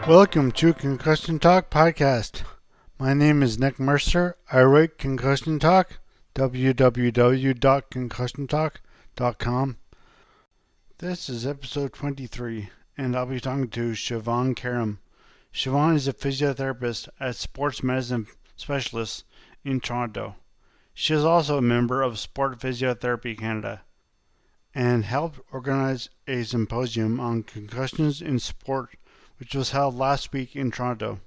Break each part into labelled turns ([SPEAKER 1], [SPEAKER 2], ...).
[SPEAKER 1] Welcome to Concussion Talk Podcast. My name is Nick Mercer. I write Concussion Talk, www.concussiontalk.com. This is episode 23, and I'll be talking to Siobhan Karam. Siobhan is a physiotherapist at Sports Medicine Specialist in Toronto. She is also a member of Sport Physiotherapy Canada and helped organize a symposium on concussions in sport, which was held last week in Toronto.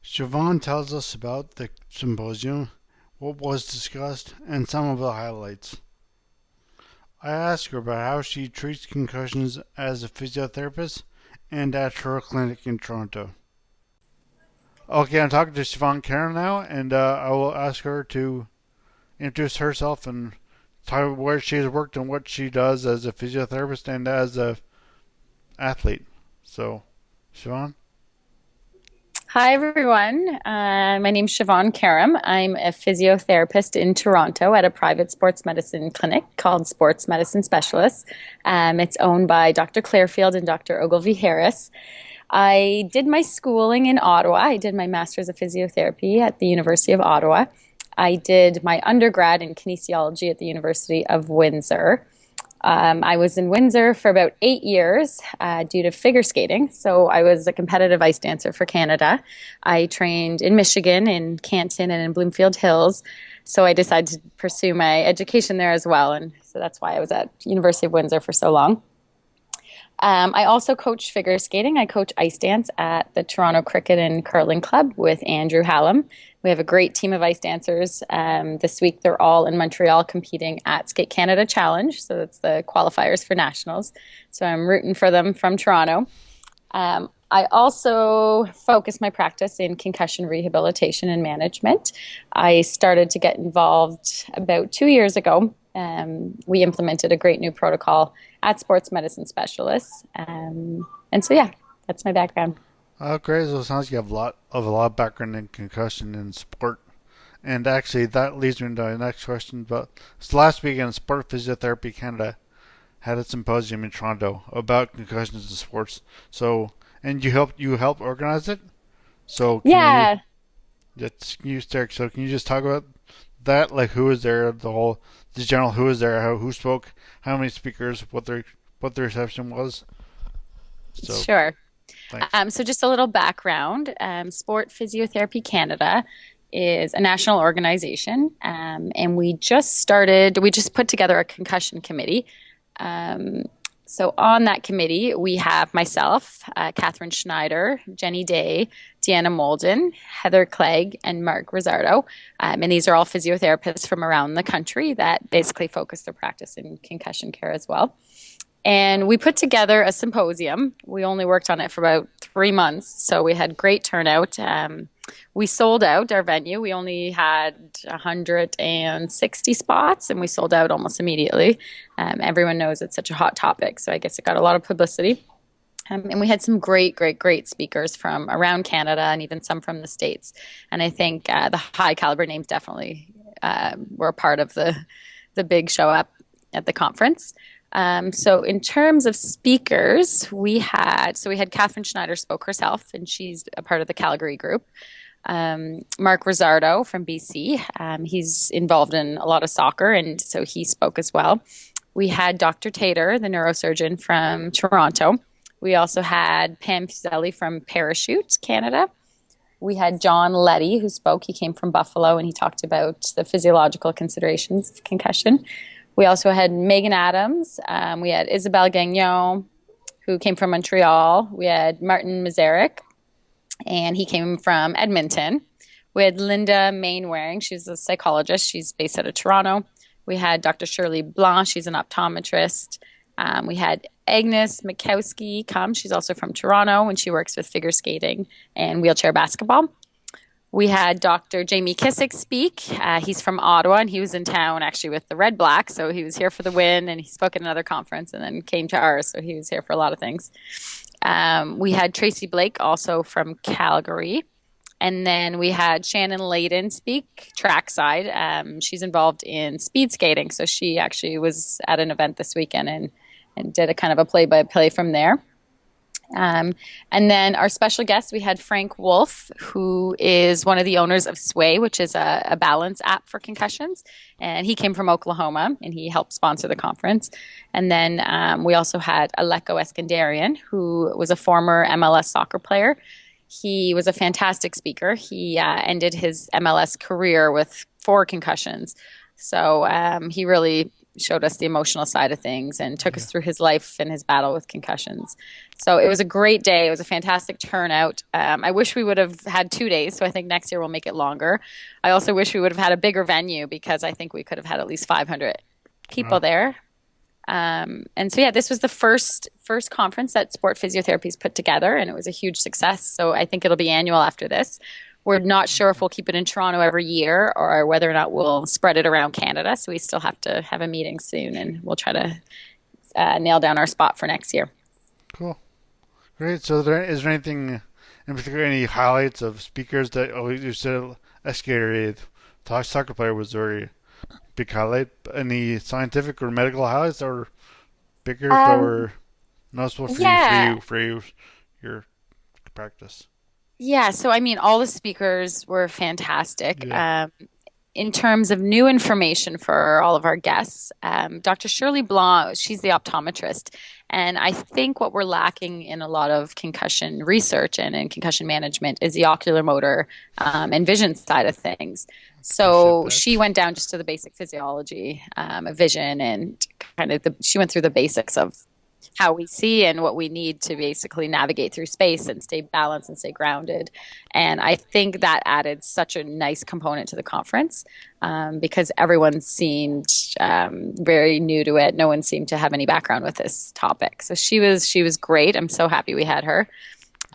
[SPEAKER 1] Siobhan tells us about the symposium, what was discussed, and some of the highlights. I asked her about how she treats concussions as a physiotherapist and at her clinic in Toronto. Okay, I'm talking to Siobhan Karam now, and I will ask her to introduce herself and tell where she has worked and what she does as a physiotherapist and as a athlete. So, Siobhan?
[SPEAKER 2] Hi, everyone. My name is Siobhan Karam. I'm a physiotherapist in Toronto at a private sports medicine clinic called Sports Medicine Specialists. It's owned by Dr. Clarefield and Dr. Ogilvy Harris. I did my schooling in Ottawa. I did my Master's of Physiotherapy at the University of Ottawa. I did my undergrad in kinesiology at the University of Windsor. I was in Windsor for about 8 years due to figure skating. So I was a competitive ice dancer for Canada. I trained in Michigan, in Canton, and in Bloomfield Hills. So I decided to pursue my education there as well. And so that's why I was at University of Windsor for so long. I also coach figure skating. I coach ice dance at the Toronto Cricket and Curling Club with Andrew Hallam. We have a great team of ice dancers. This week, they're all in Montreal competing at Skate Canada Challenge. So it's the qualifiers for nationals. So I'm rooting for them from Toronto. I also focus my practice in concussion rehabilitation and management. I started to get involved about 2 years ago. We implemented a great new protocol at Sports Medicine Specialists. And so, yeah, that's my background.
[SPEAKER 1] Great. So it sounds like you have a lot of background in concussion and sport. And actually, that leads me into my next question. But so last weekend, Sport Physiotherapy Canada had a symposium in Toronto about concussions in sports. So, and you helped organize it. So
[SPEAKER 2] Yeah.
[SPEAKER 1] Can you just talk about that? Like, who was there? The general who was there? Who spoke? How many speakers? What the reception was? So,
[SPEAKER 2] Sure.
[SPEAKER 1] thanks.
[SPEAKER 2] So just a little background. Sport Physiotherapy Canada is a national organization, and we just put together a concussion committee. So on that committee, we have myself, Catherine Schneider, Jenny Day, Deanna Molden, Heather Clegg, and Mark Rizzardo. And these are all physiotherapists from around the country that basically focus their practice in concussion care as well. And we put together a symposium. We only worked on it for about 3 months, so we had great turnout. We sold out our venue. We only had 160 spots, and we sold out almost immediately. Everyone knows it's such a hot topic, so I guess it got a lot of publicity. And we had some great speakers from around Canada and even some from the States. And I think the high caliber names definitely were a part of the big show up at the conference. So in terms of speakers, we had Catherine Schneider spoke herself, and she's a part of the Calgary group. Mark Rizzardo from BC, he's involved in a lot of soccer, and so he spoke as well. We had Dr. Tater, the neurosurgeon from Toronto. We also had Pam Fuseli from Parachute, Canada. We had John Letty, who spoke. He came from Buffalo, and he talked about the physiological considerations of concussion. We also had Megan Adams. We had Isabelle Gagnon, who came from Montreal. We had Martin Mazarek, and he came from Edmonton. We had Linda Mainwaring. She's a psychologist. She's based out of Toronto. We had Dr. Shirley Blanc. She's an optometrist. We had Agnes Mikowski come. She's also from Toronto, and she works with figure skating and wheelchair basketball. We had Dr. Jamie Kissick speak. He's from Ottawa, and he was in town actually with the Red Black. So he was here for the win, and he spoke at another conference and then came to ours. So he was here for a lot of things. We had Tracy Blake, also from Calgary. And then we had Shannon Layden speak trackside. She's involved in speed skating. So she actually was at an event this weekend and did a kind of a play-by-play from there. And then our special guest, we had Frank Wolf, who is one of the owners of Sway, which is a balance app for concussions. And he came from Oklahoma, and he helped sponsor the conference. And then we also had Aleko Eskandarian, who was a former MLS soccer player. He was a fantastic speaker. He ended his MLS career with 4 concussions. So he really showed us the emotional side of things and took us through his life and his battle with concussions. So it was a great day. It was a fantastic turnout. I wish we would have had 2 days, so I think next year we'll make it longer. I also wish we would have had a bigger venue because I think we could have had at least 500 people there. And so, yeah, this was the first conference that Sport Physiotherapy's put together, and it was a huge success. So I think it'll be annual after this. We're not sure if we'll keep it in Toronto every year or whether or not we'll spread it around Canada. So we still have to have a meeting soon, and we'll try to nail down our spot for next year.
[SPEAKER 1] Cool. Great. So is there anything in particular, any highlights of speakers that, you said Escalated, soccer player was very big highlight. Any scientific or medical highlights that were bigger that were noticeable for you, your practice?
[SPEAKER 2] Yeah, so I mean, all the speakers were fantastic.
[SPEAKER 1] Yeah.
[SPEAKER 2] In terms of new information for all of our guests, Dr. Shirley Blanc, she's the optometrist. And I think what we're lacking in a lot of concussion research and in concussion management is the ocular motor and vision side of things. So she went down just to the basic physiology of vision and she went through the basics of how we see and what we need to basically navigate through space and stay balanced and stay grounded. And I think that added such a nice component to the conference because everyone seemed very new to it. No one seemed to have any background with this topic. So she was great. I'm so happy we had her.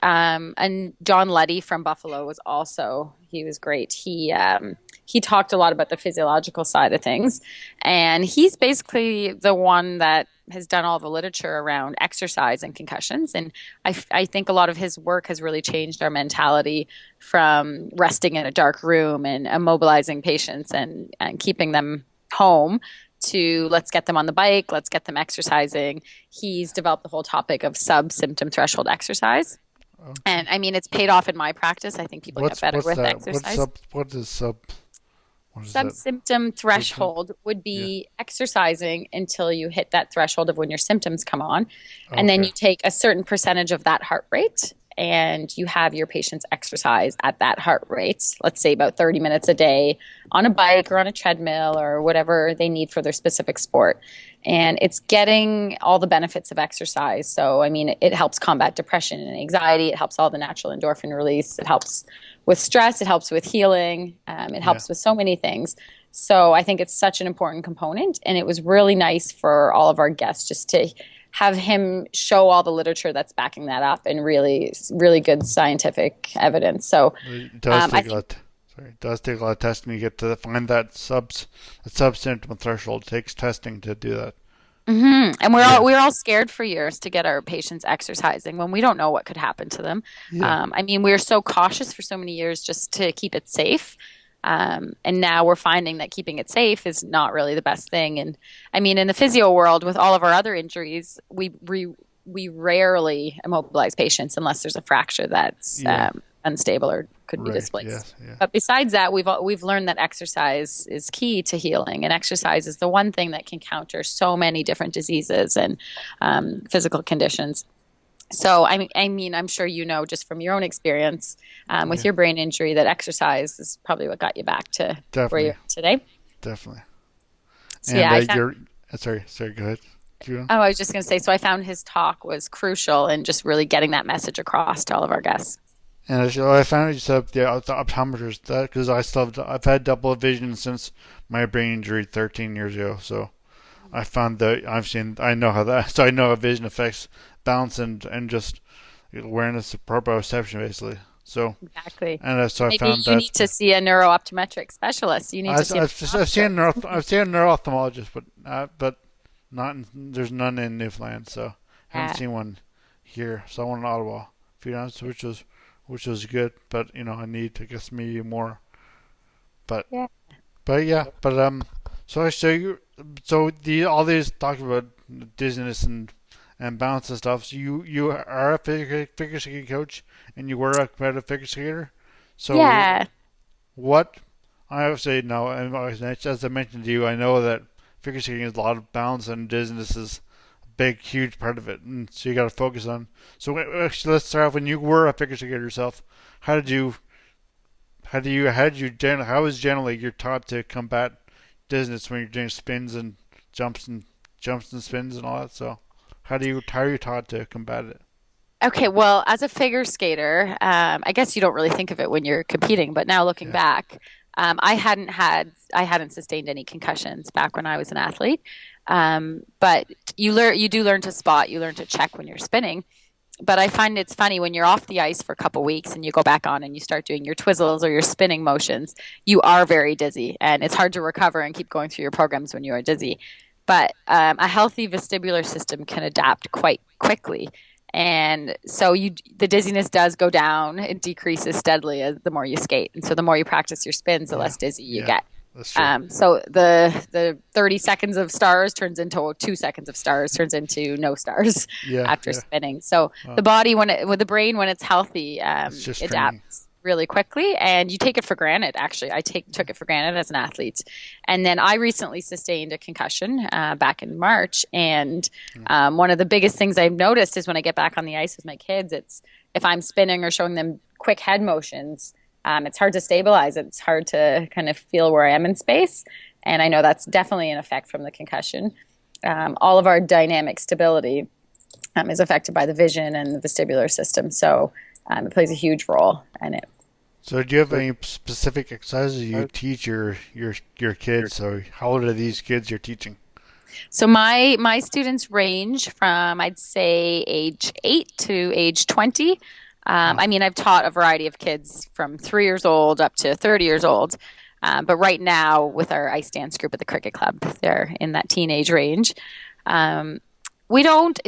[SPEAKER 2] And John Luddy from Buffalo he was great. He talked a lot about the physiological side of things, and he's basically the one that has done all the literature around exercise and concussions. And I think a lot of his work has really changed our mentality from resting in a dark room and immobilizing patients and keeping them home to let's get them on the bike, let's get them exercising. He's developed the whole topic of sub-symptom threshold exercise. Okay. And I mean, it's paid off in my practice. I think people get better with exercise.
[SPEAKER 1] What is
[SPEAKER 2] Sub-symptom threshold would be exercising until you hit that threshold of when your symptoms come on. And then you take a certain percentage of that heart rate and you have your patients exercise at that heart rate, let's say about 30 minutes a day on a bike or on a treadmill or whatever they need for their specific sport. And it's getting all the benefits of exercise. So, I mean, it helps combat depression and anxiety. It helps all the natural endorphin release. It helps with stress. It helps with healing. It helps with so many things. So I think it's such an important component. And it was really nice for all of our guests just to have him show all the literature that's backing that up and really, really good scientific evidence. So
[SPEAKER 1] it does take a lot of testing to get to find that sub-symptom threshold. It takes testing to do that.
[SPEAKER 2] Mm-hmm. And we're all scared for years to get our patients exercising when we don't know what could happen to them. Yeah. I mean, we were so cautious for so many years just to keep it safe. And now we're finding that keeping it safe is not really the best thing. And I mean, in the physio world, with all of our other injuries, we rarely immobilize patients unless there's a fracture that's unstable or could be displaced. Yeah. But besides that, we've learned that exercise is key to healing, and exercise is the one thing that can counter so many different diseases and physical conditions. So, I mean, I'm sure you know just from your own experience with your brain injury that exercise is probably what got you back to where you're today.
[SPEAKER 1] Definitely.
[SPEAKER 2] So,
[SPEAKER 1] and sorry, go ahead.
[SPEAKER 2] I was just going to say, so I found his talk was crucial in just really getting that message across to all of our guests.
[SPEAKER 1] And I found you set up the optometrist because I've had double vision since my brain injury 13 years ago. So I found that I know how vision affects balance and just awareness of proprioception basically. So
[SPEAKER 2] exactly.
[SPEAKER 1] And so
[SPEAKER 2] maybe I found you need to see a neurooptometric specialist. You need to see.
[SPEAKER 1] I've seen a neuroophthalmologist, but there's none in Newfoundland, so I haven't seen one here. So I want in Ottawa, to be honest, which was good, but I need to guess maybe more. But all these talking about dizziness and and balance and stuff. So you are a figure skating coach, and you were a competitive figure skater. So
[SPEAKER 2] Yeah.
[SPEAKER 1] what I would say no, and as I mentioned to you, I know that figure skating is a lot of balance, and dizziness is a big, huge part of it, and so you got to focus on. So actually, let's start off when you were a figure skater yourself. How did you how was generally you're taught to combat dizziness when you're doing spins and jumps and spins and all that? So how are you taught to combat it?
[SPEAKER 2] Okay, well, as a figure skater, I guess you don't really think of it when you're competing, but now looking
[SPEAKER 1] Yeah.
[SPEAKER 2] back, I hadn't sustained any concussions back when I was an athlete. But you do learn to spot, you learn to check when you're spinning. But I find it's funny when you're off the ice for a couple weeks and you go back on and you start doing your twizzles or your spinning motions, you are very dizzy, and it's hard to recover and keep going through your programs when you are dizzy. But a healthy vestibular system can adapt quite quickly. And so the dizziness does go down. It decreases steadily as the more you skate. And so the more you practice your spins, the less dizzy you get.
[SPEAKER 1] That's true.
[SPEAKER 2] So the 30 seconds of stars turns into 2 seconds of stars, turns into no stars after spinning. So the body, with the brain, when it's healthy,
[SPEAKER 1] It's just training.
[SPEAKER 2] adapts really quickly, and you take it for granted. Actually, took it for granted as an athlete. And then I recently sustained a concussion back in March, and one of the biggest things I've noticed is when I get back on the ice with my kids, it's if I'm spinning or showing them quick head motions, it's hard to stabilize. It's hard to kind of feel where I am in space, and I know that's definitely an effect from the concussion. All of our dynamic stability is affected by the vision and the vestibular system, so it plays a huge role in it.
[SPEAKER 1] So do you have any specific exercises you teach your kids? So how old are these kids you're teaching?
[SPEAKER 2] So my students range from, I'd say, age 8 to age 20. I mean, I've taught a variety of kids from 3 years old up to 30 years old. But right now, with our ice dance group at the cricket club, they're in that teenage range.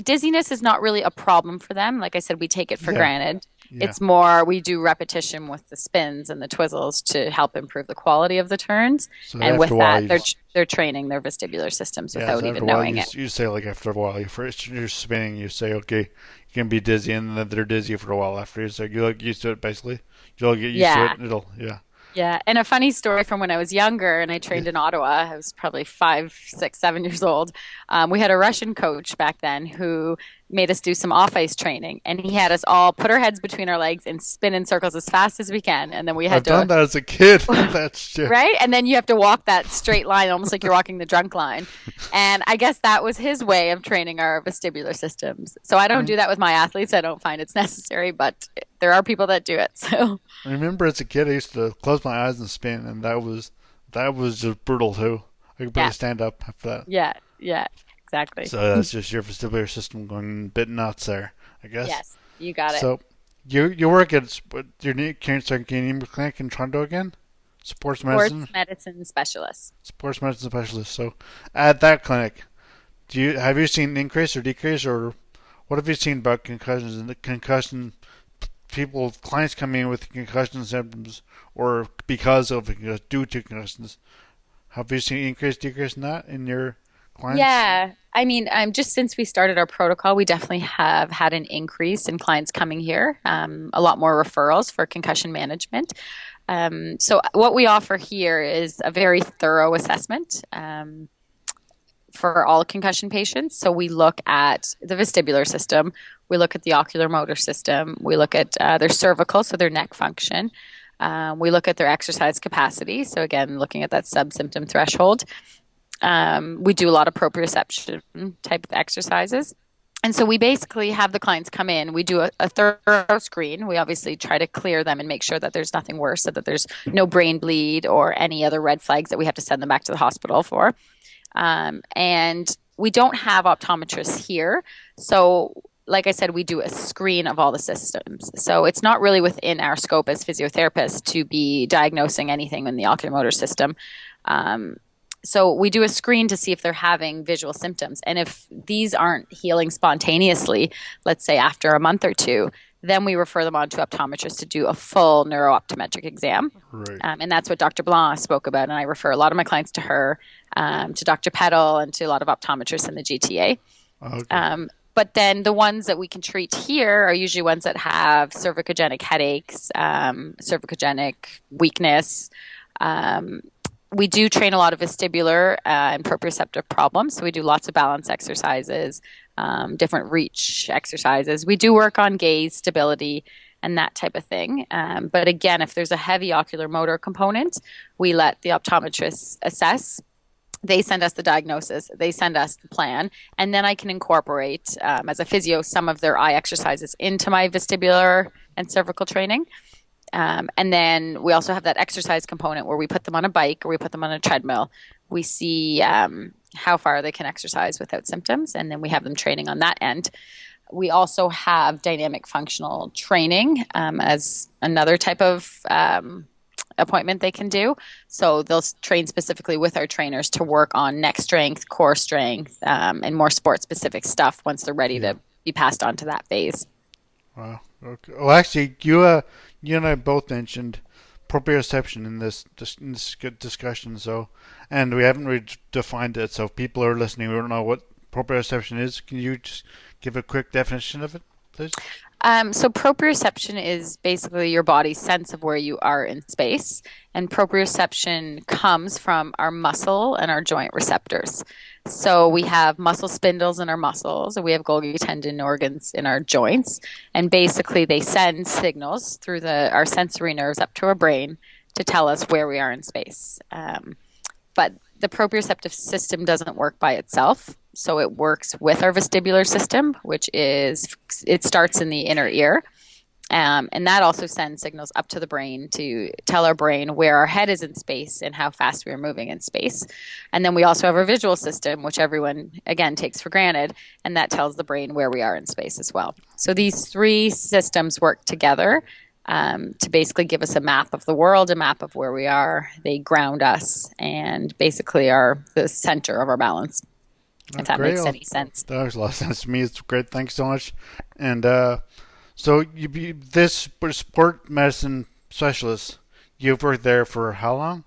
[SPEAKER 2] Dizziness is not really a problem for them. Like I said, we take it for granted.
[SPEAKER 1] Yeah.
[SPEAKER 2] It's more, we do repetition with the spins and the twizzles to help improve the quality of the turns.
[SPEAKER 1] So
[SPEAKER 2] And with
[SPEAKER 1] after a while,
[SPEAKER 2] that, they're training their vestibular systems
[SPEAKER 1] so
[SPEAKER 2] without
[SPEAKER 1] after
[SPEAKER 2] even
[SPEAKER 1] a while,
[SPEAKER 2] knowing it.
[SPEAKER 1] You say like after a while, you're spinning, you say, okay, you can be dizzy, and then they're dizzy for a while after. So you get used to it, basically. You'll get used to it, and
[SPEAKER 2] Yeah, and a funny story from when I was younger and I trained in Ottawa. I was probably 5, 6, 7 years old. We had a Russian coach back then who made us do some off-ice training, and he had us all put our heads between our legs and spin in circles as fast as we can, and then we had
[SPEAKER 1] I've done that as a kid. That's true.
[SPEAKER 2] Right? And then you have to walk that straight line, almost like you're walking the drunk line. And I guess that was his way of training our vestibular systems. So I don't do that with my athletes. I don't find it's necessary, but there are people that do it. So
[SPEAKER 1] I remember as a kid, I used to close my eyes and spin, and that was just brutal too. I could barely stand up after that.
[SPEAKER 2] Yeah, exactly.
[SPEAKER 1] So that's just your vestibular system going a bit nuts there, I guess.
[SPEAKER 2] Yes, you got it.
[SPEAKER 1] So you work at your Canadian clinic in Toronto again? Sports medicine
[SPEAKER 2] Specialist.
[SPEAKER 1] Sports medicine specialist. So at that clinic, have you seen increase or decrease, or what have you seen about concussions and the concussion clients coming in with concussion symptoms or because of due to concussions? Have you seen increase, decrease in that in your clients?
[SPEAKER 2] Yeah. I mean, just since we started our protocol, we definitely have had an increase in clients coming here, a lot more referrals for concussion management. So what we offer here is a very thorough assessment for all concussion patients. So we look at the vestibular system, we look at the ocular motor system, we look at their cervical, so their neck function. We look at their exercise capacity. So again, looking at that subsymptom threshold. We do a lot of proprioception type of exercises. And so we basically have the clients come in. We do a thorough screen. We obviously try to clear them and make sure that there's nothing worse, so that there's no brain bleed or any other red flags that we have to send them back to the hospital for. And we don't have optometrists here. So like I said, we do a screen of all the systems. So it's not really within our scope as physiotherapists to be diagnosing anything in the oculomotor system. So we do a screen to see if they're having visual symptoms. And if these aren't healing spontaneously, let's say after a month or two, then we refer them on to optometrists to do a full neurooptometric exam.
[SPEAKER 1] Right.
[SPEAKER 2] And that's what Dr. Blanc spoke about. And I refer a lot of my clients to her, to Dr. Petal, and to a lot of optometrists in the GTA.
[SPEAKER 1] Okay.
[SPEAKER 2] But then the ones that we can treat here are usually ones that have cervicogenic headaches, cervicogenic weakness. We do train a lot of vestibular and proprioceptive problems. So we do lots of balance exercises, different reach exercises. We do work on gaze stability and that type of thing. But again, if there's a heavy ocular motor component, we let the optometrist assess. They send us the diagnosis, they send us the plan, and then I can incorporate, as a physio, some of their eye exercises into my vestibular and cervical training. And then we also have that exercise component where we put them on a bike or we put them on a treadmill. We see how far they can exercise without symptoms, and then we have them training on that end. We also have dynamic functional training as another type of appointment they can do. So they'll train specifically with our trainers to work on neck strength, core strength, and more sport-specific stuff once they're ready to be passed on to that phase.
[SPEAKER 1] Wow. Okay. Well, actually, you and I both mentioned proprioception in this good discussion. So, and we haven't really defined it. So, if people are listening who don't know what proprioception is, can you just give a quick definition of it, please?
[SPEAKER 2] So proprioception is basically your body's sense of where you are in space, and proprioception comes from our muscle and our joint receptors. So we have muscle spindles in our muscles, and we have Golgi tendon organs in our joints, and basically they send signals through our sensory nerves up to our brain to tell us where we are in space. But the proprioceptive system doesn't work by itself. So it works with our vestibular system, it starts in the inner ear. And that also sends signals up to the brain to tell our brain where our head is in space and how fast we are moving in space. And then we also have our visual system, which everyone, again, takes for granted. And that tells the brain where we are in space as well. So these three systems work together to basically give us a map of the world, a map of where we are. They ground us and basically are the center of our balance. If that makes any sense.
[SPEAKER 1] That makes a lot of sense to me. It's great. Thanks so much. And so this sport medicine specialist, you've worked there for how long?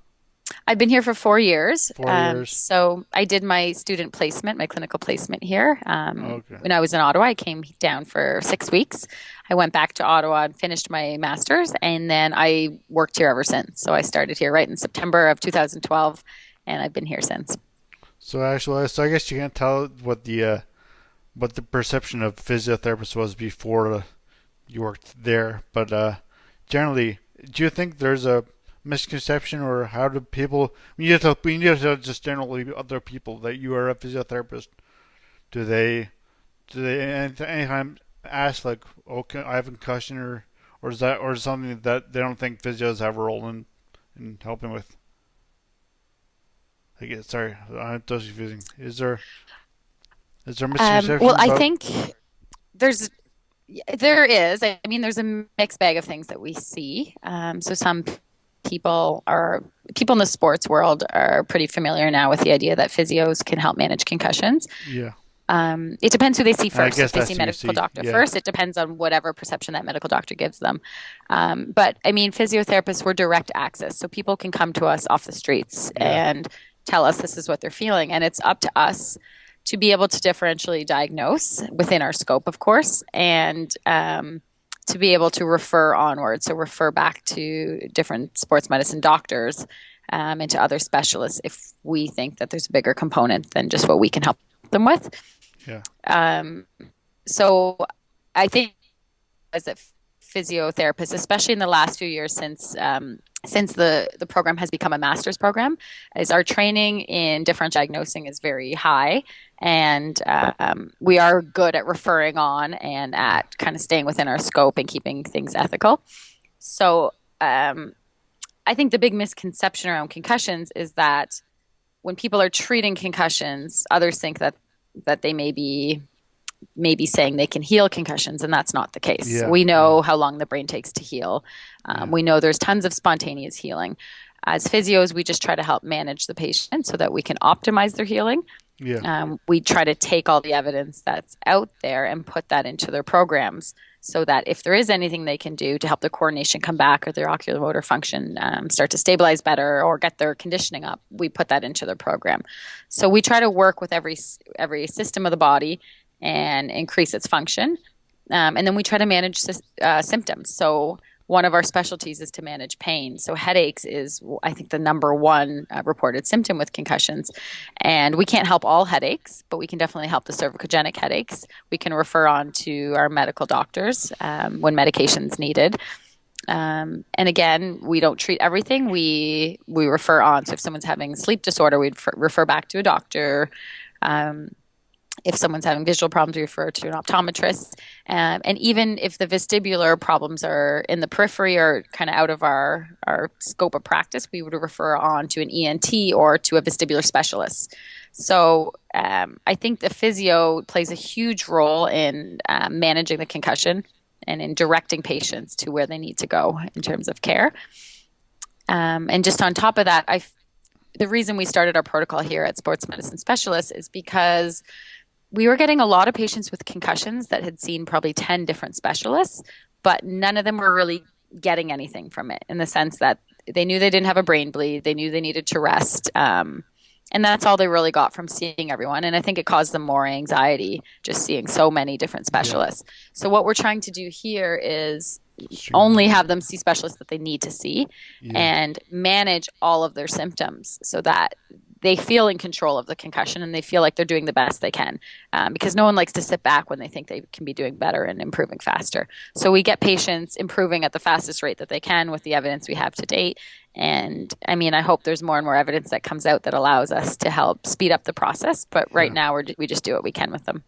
[SPEAKER 2] I've been here for 4 years.
[SPEAKER 1] 4 years.
[SPEAKER 2] So I did my student placement, my clinical placement here. When I was in Ottawa, I came down for 6 weeks. I went back to Ottawa and finished my master's, and then I worked here ever since. So I started here right in September of 2012, and I've been here since.
[SPEAKER 1] So actually, I guess you can't tell what the perception of physiotherapists was before you worked there. But generally, do you think there's a misconception, or how do people? You need to tell just generally other people that you are a physiotherapist. Do they anytime ask like, okay, I have a concussion, or is that something that they don't think physios have a role in helping with? Sorry, that's confusing. Is there misconception?
[SPEAKER 2] Well, I think there is. I mean, there's a mixed bag of things that we see. So some people in the sports world are pretty familiar now with the idea that physios can help manage concussions.
[SPEAKER 1] Yeah.
[SPEAKER 2] It depends who they see first. If they see medical doctor
[SPEAKER 1] yeah.
[SPEAKER 2] first, it depends on whatever perception that medical doctor gives them. But I mean, physiotherapists, we're direct access, so people can come to us off the streets and tell us this is what they're feeling, and it's up to us to be able to differentially diagnose within our scope, of course, and to be able to refer onward, so refer back to different sports medicine doctors and to other specialists if we think that there's a bigger component than just what we can help them with.
[SPEAKER 1] Yeah.
[SPEAKER 2] So I think as a physiotherapist, especially in the last few years since the program has become a master's program, is our training in differential diagnosing is very high, and we are good at referring on and at kind of staying within our scope and keeping things ethical. So I think the big misconception around concussions is that when people are treating concussions, others think that they may be saying they can heal concussions, and that's not the case.
[SPEAKER 1] Yeah.
[SPEAKER 2] We know how long the brain takes to heal. We know there's tons of spontaneous healing. As physios, we just try to help manage the patient so that we can optimize their healing.
[SPEAKER 1] Yeah.
[SPEAKER 2] We try to take all the evidence that's out there and put that into their programs so that if there is anything they can do to help their coordination come back or their oculomotor function start to stabilize better or get their conditioning up, we put that into their program. So we try to work with every system of the body and increase its function. And then we try to manage symptoms. So one of our specialties is to manage pain. So headaches is, I think, the number one reported symptom with concussions. And we can't help all headaches, but we can definitely help the cervicogenic headaches. We can refer on to our medical doctors when medication's needed. And again, we don't treat everything. We refer on. So if someone's having sleep disorder, we'd refer back to a doctor. If someone's having visual problems, we refer to an optometrist. And even if the vestibular problems are in the periphery or kind of out of our scope of practice, we would refer on to an ENT or to a vestibular specialist. So I think the physio plays a huge role in managing the concussion and in directing patients to where they need to go in terms of care. And just on top of that, the reason we started our protocol here at Sports Medicine Specialists is because we were getting a lot of patients with concussions that had seen probably 10 different specialists, but none of them were really getting anything from it in the sense that they knew they didn't have a brain bleed. They knew they needed to rest. And that's all they really got from seeing everyone. And I think it caused them more anxiety just seeing so many different specialists. Yeah. So what we're trying to do here is only have them see specialists that they need to see and manage all of their symptoms so that they feel in control of the concussion and they feel like they're doing the best they can, because no one likes to sit back when they think they can be doing better and improving faster. So we get patients improving at the fastest rate that they can with the evidence we have to date. And I mean, I hope there's more and more evidence that comes out that allows us to help speed up the process. But right now, we just do what we can with them.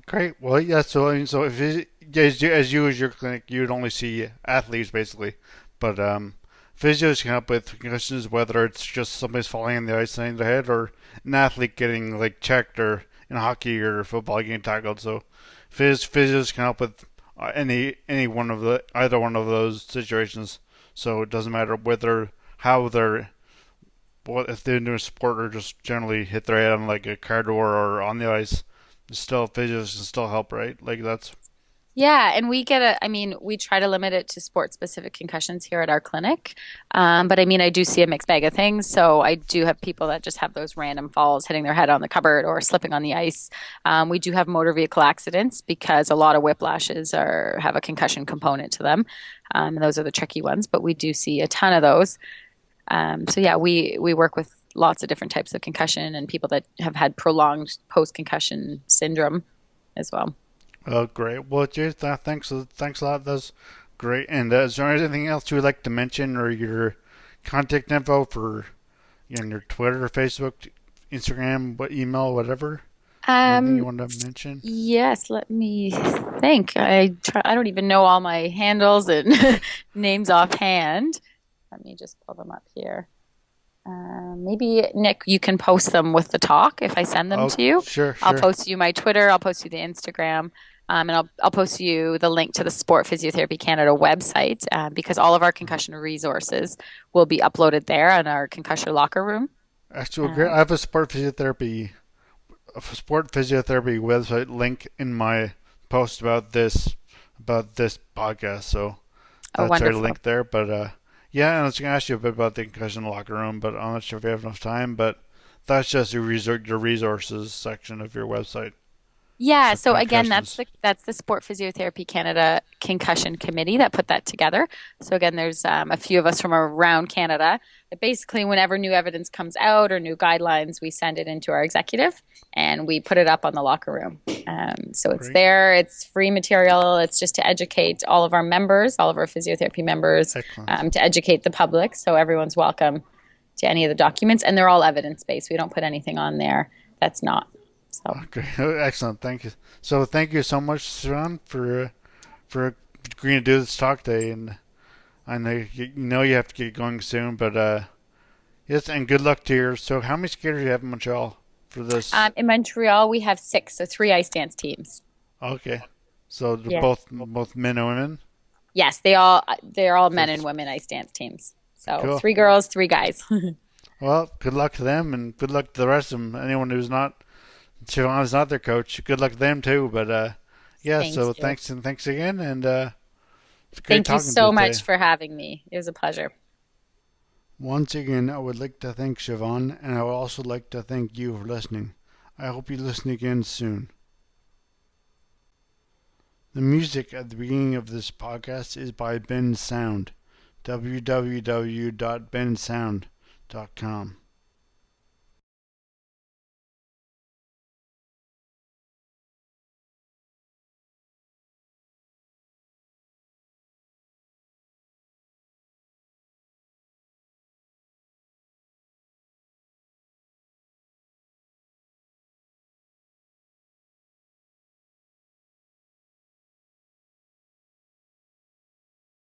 [SPEAKER 1] Great. Well, yeah. So if as your clinic, you would only see athletes basically, but physios can help with concussions, whether it's just somebody's falling in the ice and hitting their head, or an athlete getting like checked, or in hockey or football getting tackled. So physios can help with either one of those situations. So it doesn't matter if they're doing a sport or just generally hit their head on like a car door or on the ice. Still, physios can still help, right? Like that's.
[SPEAKER 2] Yeah, and we try to limit it to sport-specific concussions here at our clinic. But I mean, I do see a mixed bag of things. So I do have people that just have those random falls, hitting their head on the cupboard or slipping on the ice. We do have motor vehicle accidents because a lot of whiplashes have a concussion component to them. And those are the tricky ones, but we do see a ton of those. So yeah, we work with lots of different types of concussion and people that have had prolonged post-concussion syndrome as well.
[SPEAKER 1] Oh, great. Well, Jay, thanks a lot. That's great. And is there anything else you would like to mention, or your contact info for your Twitter, Facebook, Instagram, email, whatever? Anything you want to mention?
[SPEAKER 2] Yes, let me think. I don't even know all my handles and names offhand. Let me just pull them up here. Maybe, Nick, you can post them with the talk if I send them to you.
[SPEAKER 1] Sure.
[SPEAKER 2] I'll post you my Twitter. I'll post you the Instagram. And I'll post you the link to the Sport Physiotherapy Canada website because all of our concussion resources will be uploaded there on our concussion locker room.
[SPEAKER 1] Actually, great. I have a Sport Physiotherapy website link in my post about this podcast. So that's our link there. But yeah, and I was going to ask you a bit about the concussion locker room, but I'm not sure if we have enough time. But that's just your resources section of your website.
[SPEAKER 2] Yeah, so again, that's the Sport Physiotherapy Canada Concussion Committee that put that together. So again, there's a few of us from around Canada. But basically, whenever new evidence comes out or new guidelines, we send it into our executive and we put it up on the locker room. So it's there. It's free material. It's just to educate all of our members, all of our physiotherapy members, to educate the public. So everyone's welcome to any of the documents, and they're all evidence-based. We don't put anything on there that's not. So.
[SPEAKER 1] Okay, excellent. Thank you. So thank you so much, Siobhan, for agreeing to do this talk today. And I know you have to get going soon, but yes, and good luck to you. So how many skaters do you have in Montreal for this?
[SPEAKER 2] In Montreal, we have 6, so 3 ice dance teams.
[SPEAKER 1] Okay, so they're both men and women.
[SPEAKER 2] Yes, they're all men and women ice dance teams. So cool. 3 girls, 3 guys.
[SPEAKER 1] Well, good luck to them, and good luck to the rest of them. Anyone who's not. Siobhan is not their coach. Good luck to them too. But yeah, thanks again, and it's great talking to you. Thank you
[SPEAKER 2] so much for having me. It was a pleasure.
[SPEAKER 1] Once again, I would like to thank Siobhan, and I would also like to thank you for listening. I hope you listen again soon. The music at the beginning of this podcast is by Ben Sound. www.bensound.com.